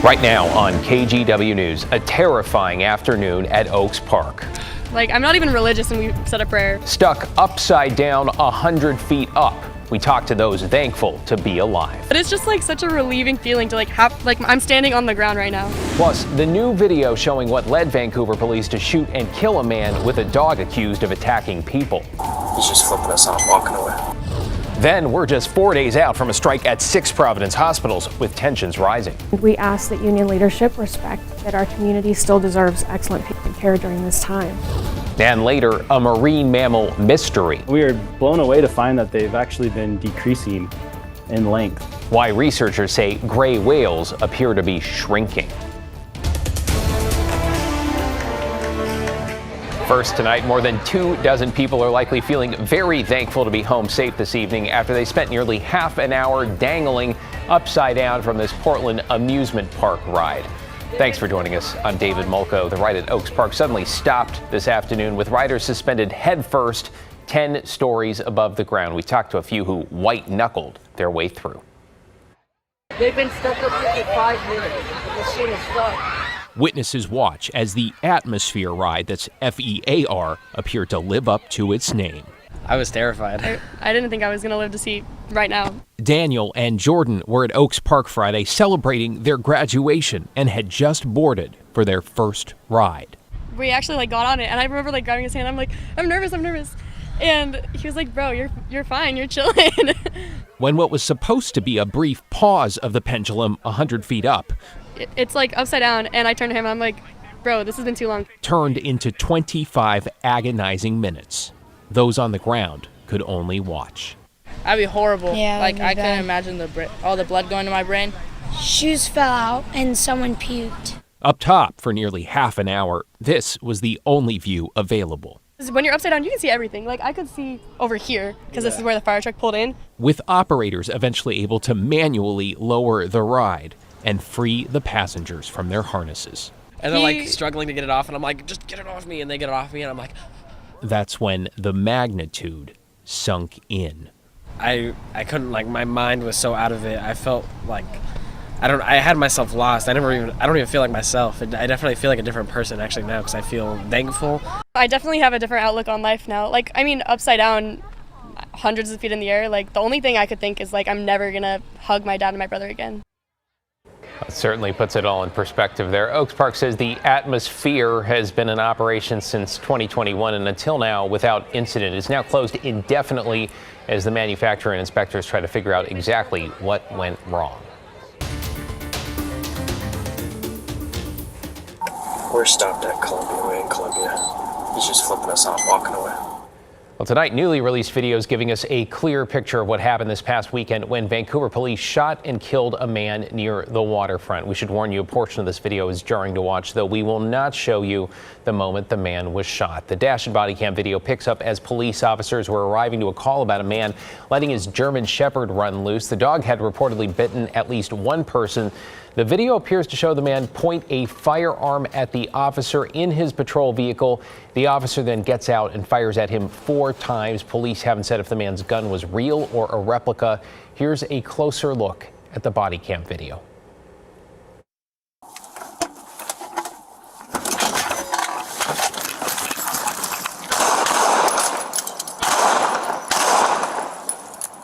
Right now on KGW News, a terrifying afternoon at Oaks Park. Like, I'm not even religious and we said a prayer. Stuck upside down 100 feet up. We talked to those thankful to be alive. But it's just like such a relieving feeling to have, I'm standing on the ground right now. Plus, the new video showing what led Vancouver police to shoot and kill a man with a dog accused of attacking people. He's just flipping us off, walking away. Then we're just 4 days out from a strike at 6 Providence hospitals with tensions rising. We ask that union leadership respect that our community still deserves excellent patient care during this time. And later, a marine mammal mystery. We are blown away to find that they've actually been decreasing in length. Why researchers say gray whales appear to be shrinking. First tonight, more than 24 people are likely feeling very thankful to be home safe this evening after they spent nearly half an hour dangling upside down from this Portland amusement park ride. Thanks for joining us. I'm David Mulco. The ride at Oaks Park suddenly stopped this afternoon with riders suspended headfirst 10 stories above the ground. We talked to a few who white-knuckled their way through. They've been stuck up here for 5 minutes. The machine is stuck. Witnesses watch as the Atmosphere ride, that's F-E-A-R, appeared to live up to its name. I was terrified. I didn't think I was going to live to see right now. Daniel and Jordan were at Oaks Park Friday celebrating their graduation and had just boarded for their first ride. We actually got on it, and I remember grabbing his hand. I'm like, I'm nervous. And he was like, bro, you're fine, you're chilling. When what was supposed to be a brief pause of the pendulum 100 feet up, it's upside down, and I turned to him and I'm like, bro, this has been too long. Turned into 25 agonizing minutes. Those on the ground could only watch. That'd be horrible. Yeah, I bad. couldn't imagine all the blood going to my brain. Shoes fell out and someone puked. Up top for nearly half an hour, this was the only view available. When you're upside down, you can see everything. I could see over here because this is where the fire truck pulled in. With operators eventually able to manually lower the ride and free the passengers from their harnesses. And they're struggling to get it off, and I'm like, just get it off me, and they get it off me, and I'm like... That's when the magnitude sunk in. I couldn't, my mind was so out of it. I felt like, I had myself lost. I don't even feel like myself. I definitely feel like a different person actually now because I feel thankful. I definitely have a different outlook on life now. Upside down, hundreds of feet in the air, the only thing I could think is I'm never gonna hug my dad and my brother again. It certainly puts it all in perspective there. Oaks Park says the Atmosphere has been in operation since 2021 and until now without incident. It's now closed indefinitely as the manufacturer and inspectors try to figure out exactly what went wrong. We're stopped at Columbia Way in Columbia. He's just flipping us off, walking away. Well, tonight, newly released videos giving us a clear picture of what happened this past weekend when Vancouver police shot and killed a man near the waterfront. We should warn you, a portion of this video is jarring to watch, though we will not show you the moment the man was shot. The dash and body cam video picks up as police officers were arriving to a call about a man letting his German Shepherd run loose. The dog had reportedly bitten at least one person. The video appears to show the man point a firearm at the officer in his patrol vehicle. The officer then gets out and fires at him 4 times. Police haven't said if the man's gun was real or a replica. Here's a closer look at the body cam video.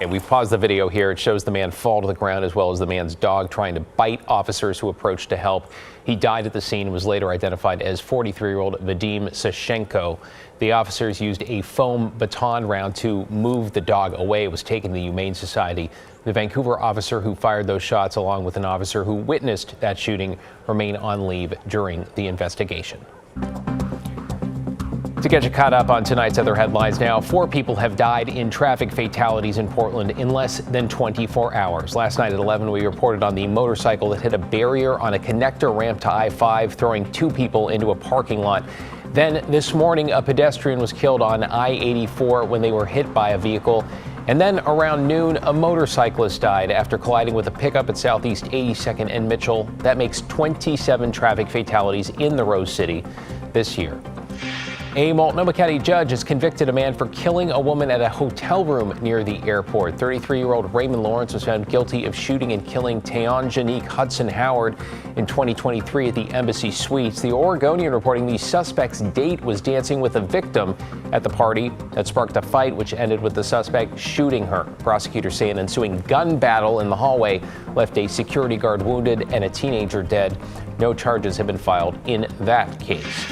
And we've paused the video here. It shows the man fall to the ground as well as the man's dog trying to bite officers who approached to help. He died at the scene and was later identified as 43-year-old Vadim Sashenko. The officers used a foam baton round to move the dog away. It was taken to the Humane Society. The Vancouver officer who fired those shots, along with an officer who witnessed that shooting, remain on leave during the investigation. To get you caught up on tonight's other headlines now, 4 people have died in traffic fatalities in Portland in less than 24 hours. Last night at 11, we reported on the motorcycle that hit a barrier on a connector ramp to I-5, throwing 2 people into a parking lot. Then this morning, a pedestrian was killed on I-84 when they were hit by a vehicle. And then around noon, a motorcyclist died after colliding with a pickup at Southeast 82nd and Mitchell. That makes 27 traffic fatalities in the Rose City this year. A Multnomah County judge has convicted a man for killing a woman at a hotel room near the airport. 33-year-old Raymond Lawrence was found guilty of shooting and killing Tayon Hudson Howard in 2023 at the Embassy Suites. The Oregonian reporting the suspect's date was dancing with a victim at the party that sparked a fight, which ended with the suspect shooting her. Prosecutors say an ensuing gun battle in the hallway left a security guard wounded and a teenager dead. No charges have been filed in that case.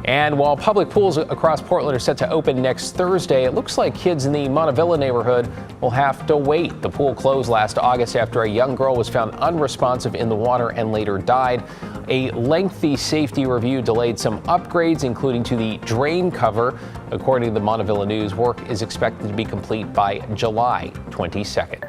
And while public pools across Portland are set to open next Thursday, it looks like kids in the Montevilla neighborhood will have to wait. The pool closed last August after a young girl was found unresponsive in the water and later died. A lengthy safety review delayed some upgrades, including to the drain cover. According to the Montevilla News, work is expected to be complete by July 22nd.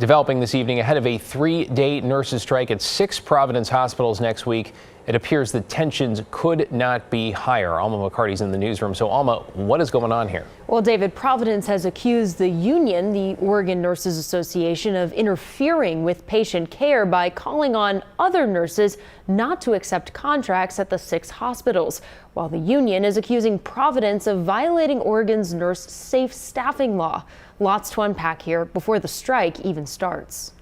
Developing this evening ahead of a 3-day nurses' strike at 6 Providence hospitals next week. It appears that tensions could not be higher. Alma McCarty's in the newsroom. So, Alma, what is going on here? Well, David, Providence has accused the union, the Oregon Nurses Association, of interfering with patient care by calling on other nurses not to accept contracts at the 6 hospitals, while the union is accusing Providence of violating Oregon's nurse safe staffing law. Lots to unpack here before the strike even starts.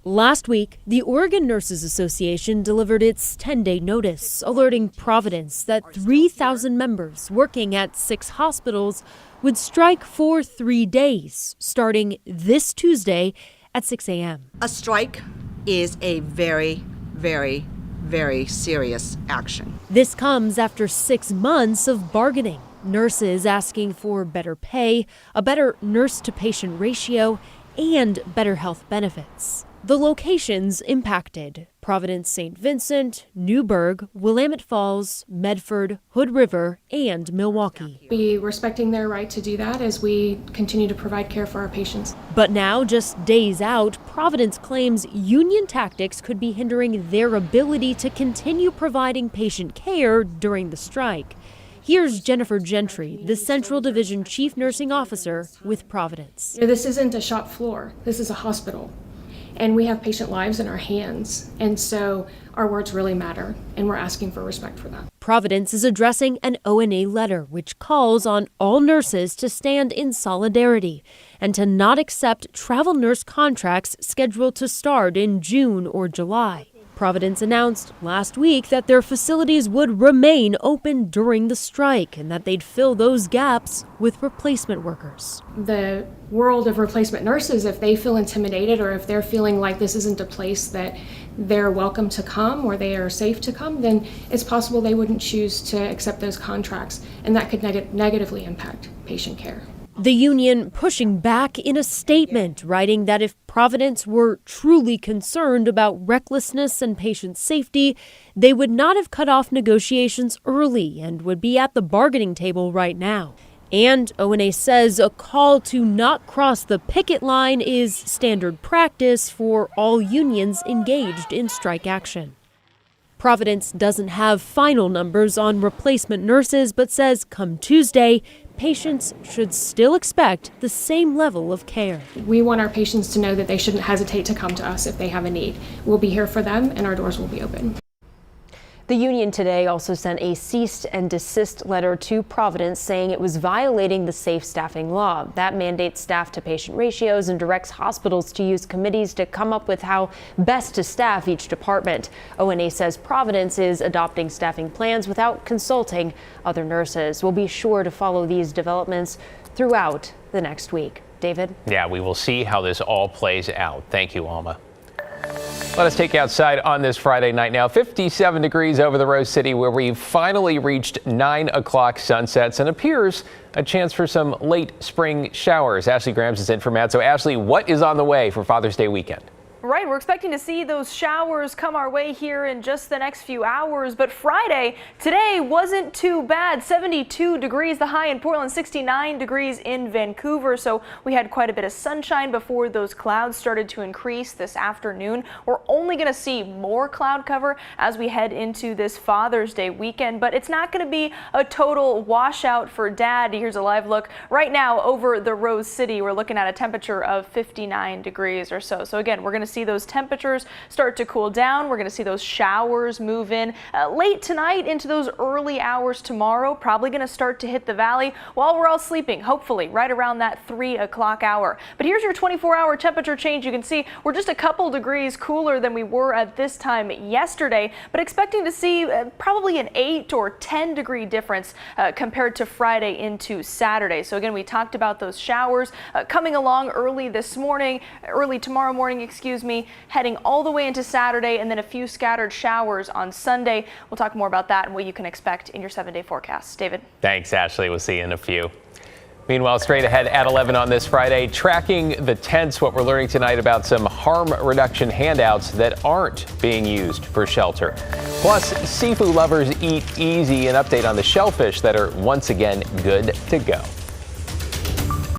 Last week, the Oregon Nurses Association delivered its 10-day notice, alerting Providence that 3,000 members working at 6 hospitals would strike for 3 days, starting this Tuesday at 6 a.m. A strike is a very, very, very serious action. This comes after 6 months of bargaining. Nurses asking for better pay, a better nurse-to-patient ratio, and better health benefits. The locations impacted: Providence, St. Vincent, Newburgh, Willamette Falls, Medford, Hood River, and Milwaukee. Be respecting their right to do that as we continue to provide care for our patients. But now, just days out, Providence claims union tactics could be hindering their ability to continue providing patient care during the strike. Here's Jennifer Gentry, the Central Division Chief Nursing Officer with Providence. This isn't a shop floor. This is a hospital. And we have patient lives in our hands. And so our words really matter. And we're asking for respect for that. Providence is addressing an ONA letter which calls on all nurses to stand in solidarity and to not accept travel nurse contracts scheduled to start in June or July. Providence announced last week that their facilities would remain open during the strike and that they'd fill those gaps with replacement workers. The world of replacement nurses, if they feel intimidated or if they're feeling like this isn't a place that they're welcome to come or they are safe to come, then it's possible they wouldn't choose to accept those contracts, and that could negatively impact patient care. The union pushing back in a statement, writing that if Providence were truly concerned about recklessness and patient safety, they would not have cut off negotiations early and would be at the bargaining table right now. And ONA says a call to not cross the picket line is standard practice for all unions engaged in strike action. Providence doesn't have final numbers on replacement nurses, but says come Tuesday, patients should still expect the same level of care. We want our patients to know that they shouldn't hesitate to come to us if they have a need. We'll be here for them and our doors will be open. The union today also sent a cease and desist letter to Providence saying it was violating the safe staffing law. That mandates staff-to-patient ratios and directs hospitals to use committees to come up with how best to staff each department. ONA says Providence is adopting staffing plans without consulting other nurses. We'll be sure to follow these developments throughout the next week. David? Yeah, we will see how this all plays out. Thank you, Alma. Let us take you outside on this Friday night now. 57 degrees over the Rose City, where we've finally reached 9 o'clock sunsets and appears a chance for some late spring showers. Ashley Grams is in for Matt. So Ashley, what is on the way for Father's Day weekend? Right, we're expecting to see those showers come our way here in just the next few hours, but Friday, today wasn't too bad. 72 degrees, the high in Portland, 69 degrees in Vancouver, so we had quite a bit of sunshine before those clouds started to increase this afternoon. We're only going to see more cloud cover as we head into this Father's Day weekend, but it's not going to be a total washout for Dad. Here's a live look right now over the Rose City. We're looking at a temperature of 59 degrees or so. So again, we're going to see those temperatures start to cool down. We're going to see those showers move in late tonight into those early hours tomorrow. Probably going to start to hit the valley while we're all sleeping, hopefully right around that 3 o'clock hour. But here's your 24-hour temperature change. You can see we're just a couple degrees cooler than we were at this time yesterday, but expecting to see probably an 8 or 10 degree difference compared to Friday into Saturday. So again, we talked about those showers coming along early tomorrow morning, heading all the way into Saturday, and then a few scattered showers on Sunday. We'll talk more about that and what you can expect in your 7-day forecast. David. Thanks, Ashley. We'll see you in a few. Meanwhile, straight ahead at 11 on this Friday, tracking the tents, what we're learning tonight about some harm reduction handouts that aren't being used for shelter. Plus, seafood lovers eat easy, an update on the shellfish that are once again good to go.